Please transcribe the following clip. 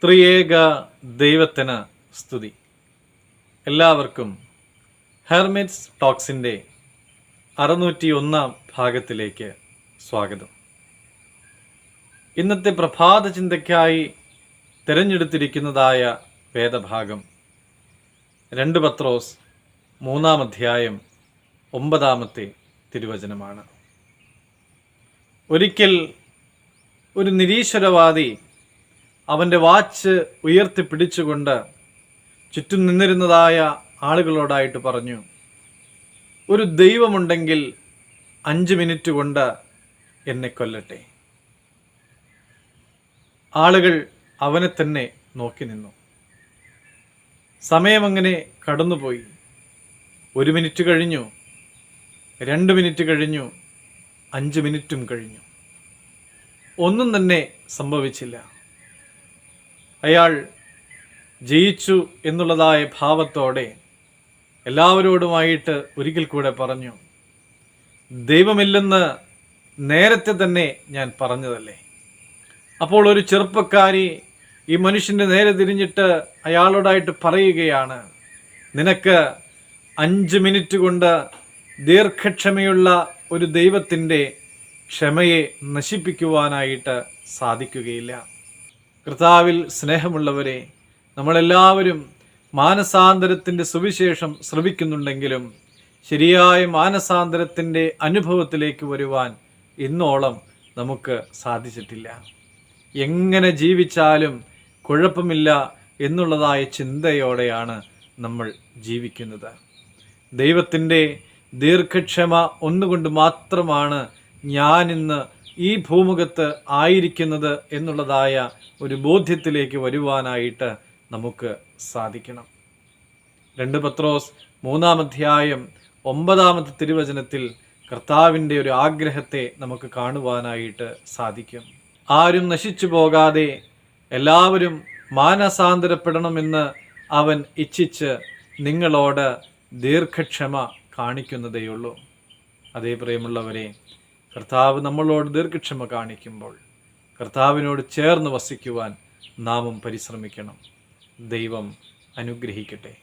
ത്രിയേക ദൈവത്തിന് സ്തുതി. എല്ലാവർക്കും ഹെർമിറ്റ്സ് ടോക്സിൻ്റെ 601 ഭാഗത്തിലേക്ക് സ്വാഗതം. ഇന്നത്തെ പ്രഭാത ചിന്തയ്ക്കായി തിരഞ്ഞെടുത്തിരിക്കുന്നതായ വേദഭാഗം 2 പത്രോസ് 3 അധ്യായം 9 തിരുവചനമാണ്. ഒരിക്കൽ ഒരു നിരീശ്വരവാദി അവൻ്റെ വാച്ച് ഉയർത്തിപ്പിടിച്ചുകൊണ്ട് ചുറ്റും നിന്നിരുന്നതായ ആളുകളോടായിട്ട് പറഞ്ഞു, ഒരു ദൈവമുണ്ടെങ്കിൽ 5 മിനിറ്റ് കൊണ്ട് എന്നെ കൊല്ലട്ടെ. ആളുകൾ അവനെ തന്നെ നോക്കി നിന്നു. സമയമങ്ങനെ കടന്നുപോയി. 1 മിനിറ്റ് കഴിഞ്ഞു, 2 മിനിറ്റ് കഴിഞ്ഞു, 5 മിനിറ്റും കഴിഞ്ഞു. ഒന്നും തന്നെ സംഭവിച്ചില്ല. അയാൾ ജയിച്ചു എന്നുള്ളതായ ഭാവത്തോടെ എല്ലാവരോടുമായിട്ട് ഒരിക്കൽ കൂടെ പറഞ്ഞു, ദൈവമില്ലെന്ന് നേരത്തെ തന്നെ ഞാൻ പറഞ്ഞതല്ലേ. അപ്പോൾ ഒരു ചെറുപ്പക്കാരി ഈ മനുഷ്യൻ്റെ നേരെ തിരിഞ്ഞിട്ട് അയാളോടായിട്ട് പറയുകയാണ്, നിനക്ക് 5 മിനിറ്റ് കൊണ്ട് ദീർഘക്ഷമയുള്ള ഒരു ദൈവത്തിൻ്റെ ക്ഷമയെ നശിപ്പിക്കുവാനായിട്ട് സാധിക്കുകയില്ല. കർത്താവിൽ സ്നേഹമുള്ളവരെ, നമ്മളെല്ലാവരും മാനസാന്തരത്തിൻ്റെ സുവിശേഷം ശ്രവിക്കുന്നുണ്ടെങ്കിലും ശരിയായ മാനസാന്തരത്തിൻ്റെ അനുഭവത്തിലേക്ക് വരുവാൻ ഇന്നോളം നമുക്ക് സാധിച്ചിട്ടില്ല. എങ്ങനെ ജീവിച്ചാലും കുഴപ്പമില്ല എന്നുള്ളതായ ചിന്തയോടെയാണ് നമ്മൾ ജീവിക്കുന്നത്. ദൈവത്തിൻ്റെ ദീർഘക്ഷമ ഒന്നുകൊണ്ട് മാത്രമാണ് ഞാനിന്ന് ഈ ഭൂമുഖത്ത് ആയിരിക്കുന്നത് എന്നുള്ളതായ ഒരു ബോധ്യത്തിലേക്ക് വരുവാനായിട്ട് നമുക്ക് സാധിക്കണം. 2 പത്രോസ് 3 അധ്യായം 9 തിരുവചനത്തിൽ കർത്താവിൻ്റെ ഒരു ആഗ്രഹത്തെ നമുക്ക് കാണുവാനായിട്ട് സാധിക്കും. ആരും നശിച്ചു പോകാതെ എല്ലാവരും മാനസാന്തരപ്പെടണമെന്ന് അവൻ ഇച്ഛിച്ച് നിങ്ങളോട് ദീർഘക്ഷമ കാണിക്കുന്നതേയുള്ളൂ. അതേ പ്രിയമുള്ളവരെ, കർത്താവ് നമ്മളോട് ദീർഘക്ഷമ കാണിക്കുമ്പോൾ കർത്താവിനോട് ചേർന്ന് വസിക്കുവാൻ നാമും പരിശ്രമിക്കണം. ദൈവം അനുഗ്രഹിക്കട്ടെ.